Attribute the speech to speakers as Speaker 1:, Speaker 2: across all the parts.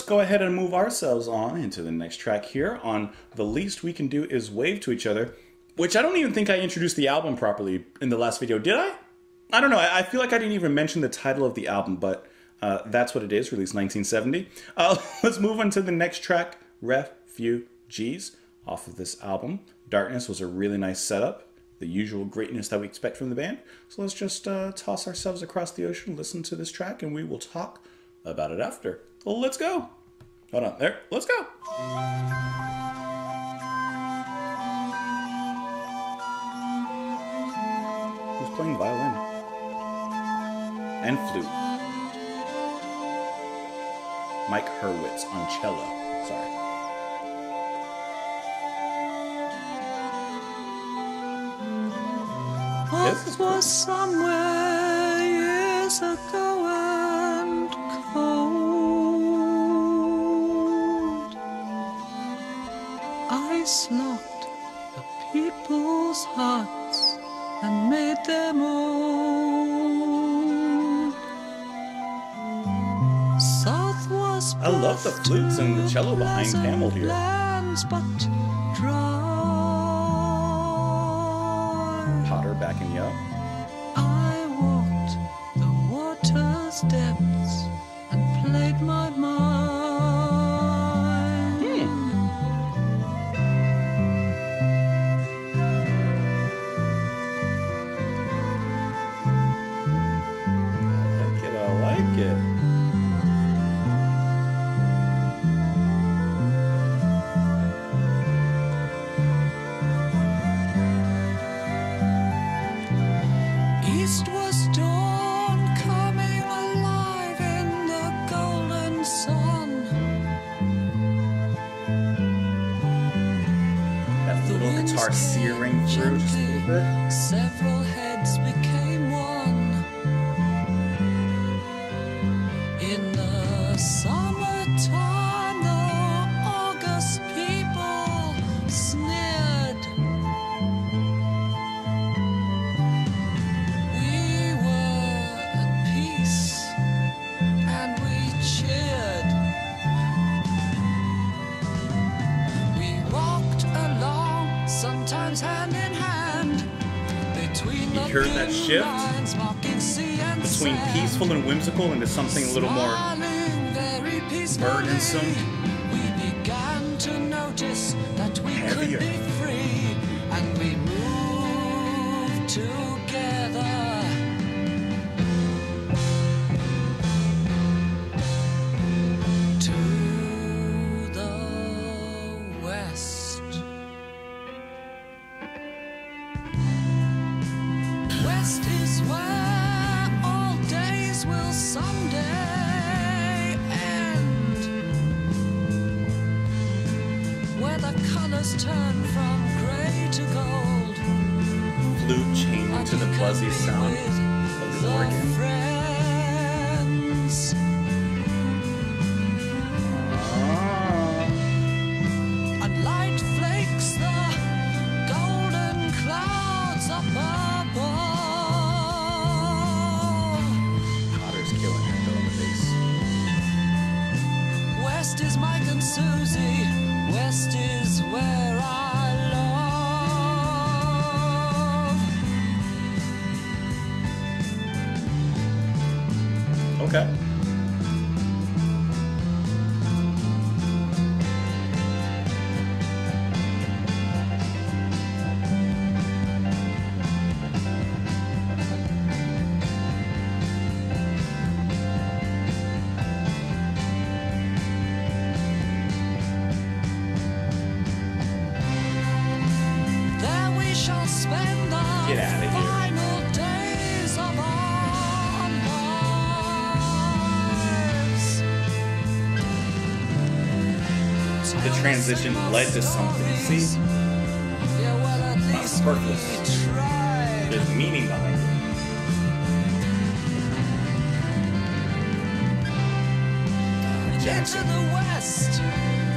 Speaker 1: go ahead and move ourselves on into the next track here on The Least We Can Do Is Wave to Each Other, which I don't even think I introduced the album properly in the last video. Did I? I don't know. I feel like I didn't even mention the title of the album, but that's what it is, released 1970. Let's move on to the next track, Refugees, off of this album. Darkness was a really nice setup, the usual greatness that we expect from the band. So let's just toss ourselves across the ocean, listen to this track, and we will talk about it after. Well, let's go. Hold on, there, let's go. Who's playing violin? And flute. Mike Hurwitz on cello, sorry. This is cool.
Speaker 2: Was somewhere years ago and cold. Ice locked the people's hearts and made them old. South was
Speaker 1: I love the flutes and the cello behind Camel here.
Speaker 2: Lands but dry.
Speaker 1: Potter backing you up.
Speaker 2: I walked the water's depths and played my mind.
Speaker 1: I like it.
Speaker 2: East was dawn coming alive in the golden sun.
Speaker 1: That little guitar searing through just a little bit.
Speaker 2: Several heads became one. In the summertime, the August people sneered. We were at peace and we cheered. We walked along, sometimes hand in hand, between
Speaker 1: You heard that shift between peaceful and whimsical into something a little more burdensome.
Speaker 2: We began to notice that we
Speaker 1: Heavier.
Speaker 2: could be free, and we moved together. To the west. West is where all days will someday end, where the colors turn from gray to gold.
Speaker 1: Flute changing to the buzzy sound of the organ.
Speaker 2: Friends. And light flakes the golden clouds up above.
Speaker 1: Potter's killing it though on the bass.
Speaker 2: West is Mike and Susie. West is where I love.
Speaker 1: Okay.
Speaker 2: There we shall spend the
Speaker 1: Get outta here.
Speaker 2: final days of our lives.
Speaker 1: The transition led to something. See?
Speaker 2: Yeah, well, at
Speaker 1: Not
Speaker 2: least
Speaker 1: superfluous.
Speaker 2: we tried.
Speaker 1: There's meaning behind it.
Speaker 2: Into
Speaker 1: Jackson.
Speaker 2: the west,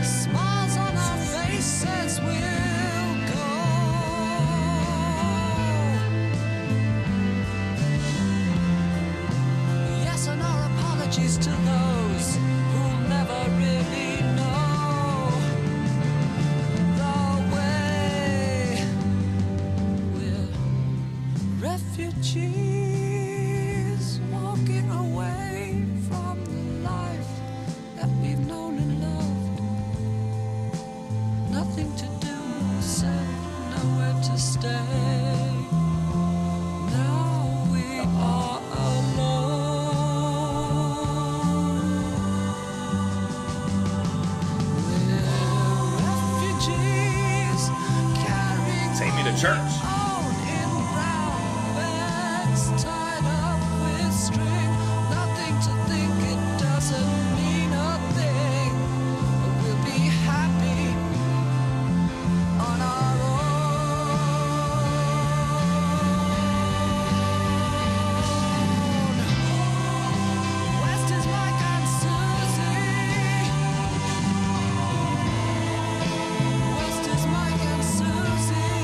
Speaker 2: smiles on our faces will go. Yes, and our apologies to those who'll never really refugees walking away from the life that we've known and loved. Nothing to do, said, nowhere to stay. Now we are alone. We're refugees carrying
Speaker 1: Take me to church.
Speaker 2: on in brown bags tied up with string. Nothing to think, it doesn't mean a thing. But we'll be happy on our own. West is Mike and Susie. West is Mike and Susie.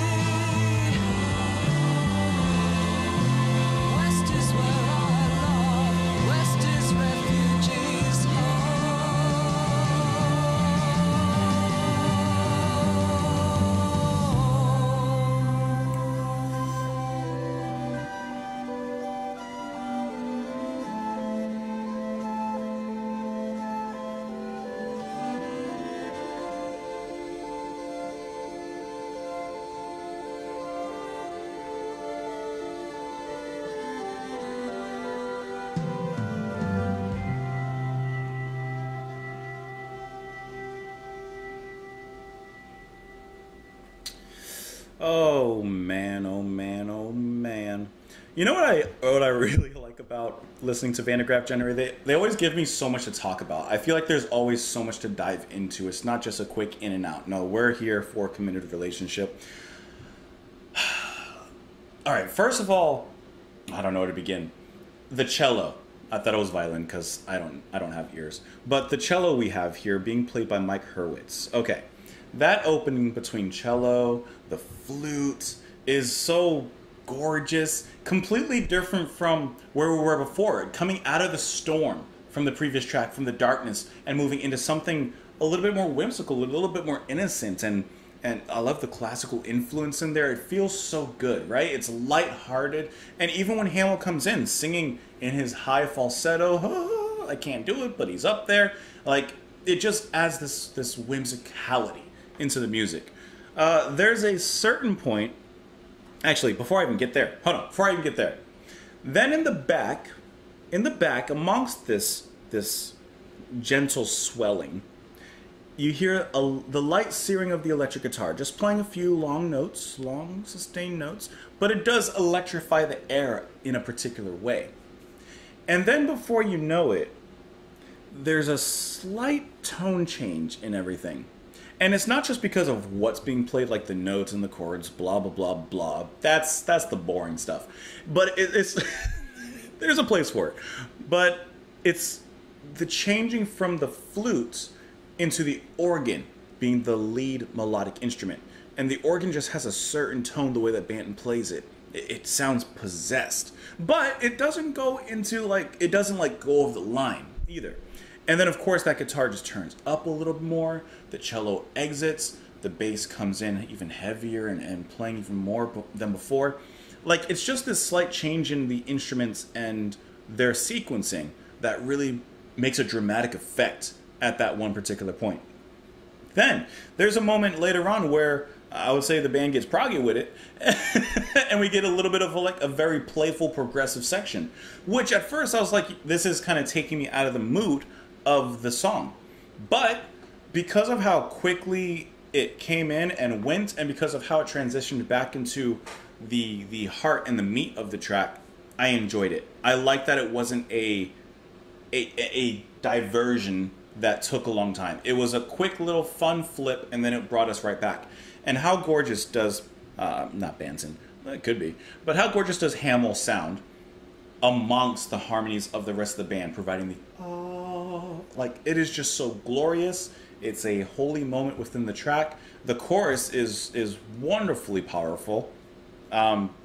Speaker 2: West is where I love. West is refugees
Speaker 1: Oh man, oh man, oh man. You know what I really like about listening to Vandergraaf Generator? They always give me so much to talk about. I feel like there's always so much to dive into. It's not just a quick in and out. No, we're here for a committed relationship. All right, first of all, I don't know where to begin. The cello. I thought it was violin because I don't have ears. But the cello we have here being played by Mike Hurwitz. Okay. That opening between cello, the flute is so gorgeous, completely different from where we were before, coming out of the storm from the previous track, from the darkness, and moving into something a little bit more whimsical, a little bit more innocent, and I love the classical influence in there. It feels so good, right? It's lighthearted, and even when Hamill comes in, singing in his high falsetto, I can't do it, but he's up there, like, it just adds this whimsicality into the music. There's a certain point, actually, before I even get there, then in the back amongst this gentle swelling, you hear the light searing of the electric guitar, just playing a few long sustained notes, but it does electrify the air in a particular way. And then before you know it, there's a slight tone change in everything. And it's not just because of what's being played, like the notes and the chords, blah, blah, blah, blah. That's the boring stuff. But it's there's a place for it. But it's the changing from the flute into the organ being the lead melodic instrument. And the organ just has a certain tone the way that Banton plays it. It sounds possessed. But it doesn't go into, it doesn't go over the line either. And then, of course, that guitar just turns up a little more. The cello exits. The bass comes in even heavier and playing even more than before. It's just this slight change in the instruments and their sequencing that really makes a dramatic effect at that one particular point. Then, there's a moment later on where I would say the band gets proggy with it, and we get a little bit of a very playful, progressive section. Which, at first, I was like, this is kind of taking me out of the mood of the song. But because of how quickly it came in and went, and because of how it transitioned back into the heart and the meat of the track, I enjoyed it. I like that it wasn't a diversion that took a long time. It was a quick little fun flip, and then it brought us right back. And how gorgeous does not Banton, it could be, but how gorgeous does Hamill sound amongst the harmonies of the rest of the band, providing the it is just so glorious. It's a holy moment within the track. The chorus is wonderfully powerful.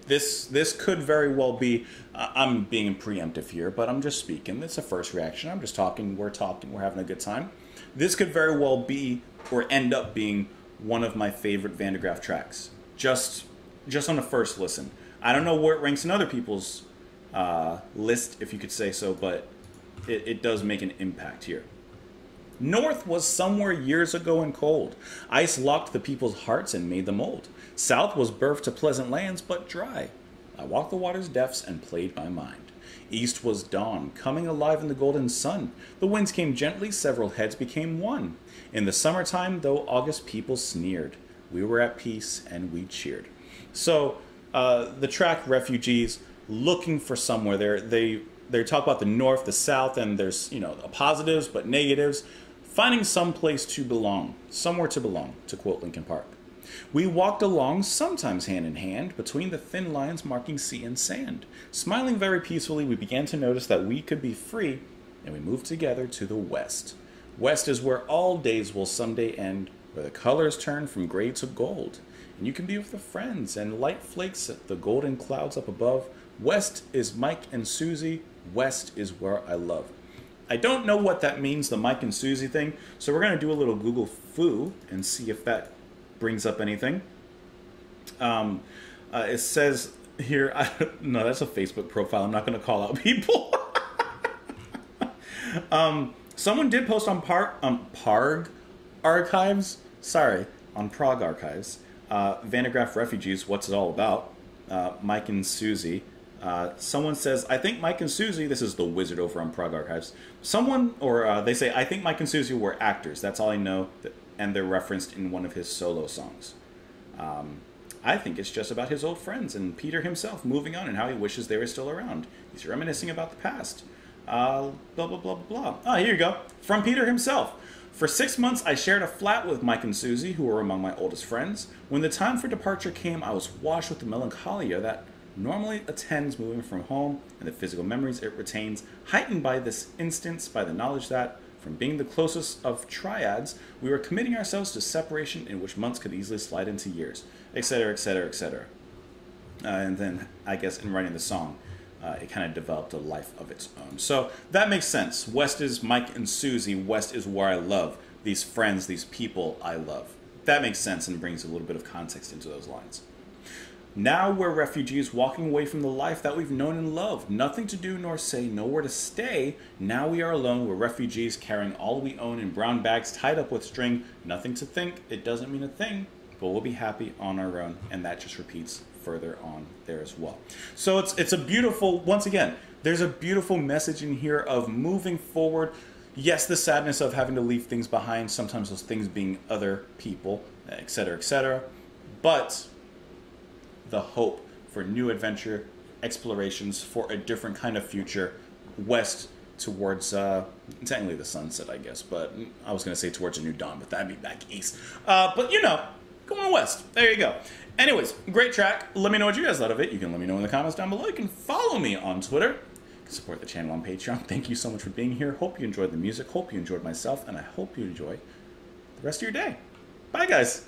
Speaker 1: This could very well be, I'm being preemptive here, but I'm just speaking. It's a first reaction. I'm just talking, we're having a good time. This could very well be, or end up being, one of my favorite Vandergraaf tracks. Just on the first listen. I don't know where it ranks in other people's list, if you could say so, but it does make an impact here. North was somewhere years ago and cold. Ice locked the people's hearts and made them old. South was birth to pleasant lands, but dry. I walked the water's depths and played my mind. East was dawn, coming alive in the golden sun. The winds came gently, several heads became one. In the summertime, though August people sneered, we were at peace and we cheered. So, the track Refugees, looking for somewhere. They talk about the North, the South, and there's, positives but negatives. Finding some place to belong, somewhere to belong, to quote Linkin Park. We walked along, sometimes hand in hand, between the thin lines marking sea and sand. Smiling very peacefully, we began to notice that we could be free, and we moved together to the west. West is where all days will someday end, where the colors turn from gray to gold. And you can be with the friends, and light flakes at the golden clouds up above. West is Mike and Susie, west is where I love. I don't know what that means, the Mike and Susie thing, so we're going to do a little Google foo and see if that brings up anything. It says here, no, that's a Facebook profile. I'm not going to call out people. Someone did post on Prague Archives, Van de Graaf Refugees, what's it all about? Mike and Susie. Someone says, I think Mike and Susie, this is the wizard over on Prague Archives. They say, I think Mike and Susie were actors. That's all I know. And they're referenced in one of his solo songs. I think it's just about his old friends and Peter himself moving on and how he wishes they were still around. He's reminiscing about the past. Blah, blah, blah, blah, blah. Ah, here you go. From Peter himself. For 6 months, I shared a flat with Mike and Susie, who were among my oldest friends. When the time for departure came, I was washed with the melancholia that normally attends moving from home and the physical memories it retains, heightened by this instance by the knowledge that, from being the closest of triads, we were committing ourselves to separation in which months could easily slide into years, etc., etc., etc. And then, I guess, in writing the song, it kind of developed a life of its own. So that makes sense. West is Mike and Susie. West is where I love. These friends, these people I love. That makes sense and brings a little bit of context into those lines. Now we're refugees walking away from the life that we've known and loved. Nothing to do nor say, nowhere to stay. Now we are alone. We're refugees carrying all we own in brown bags tied up with string. Nothing to think. It doesn't mean a thing. But we'll be happy on our own. And that just repeats further on there as well. So it's a beautiful, once again, there's a beautiful message in here of moving forward. Yes, the sadness of having to leave things behind. Sometimes those things being other people, etc., etc. But the hope for new adventure, explorations, for a different kind of future, west towards, technically the sunset, I guess, but I was going to say towards a new dawn, but that'd be back east. But going west. There you go. Anyways, great track. Let me know what you guys thought of it. You can let me know in the comments down below. You can follow me on Twitter. You can support the channel on Patreon. Thank you so much for being here. Hope you enjoyed the music. Hope you enjoyed myself, and I hope you enjoy the rest of your day. Bye, guys.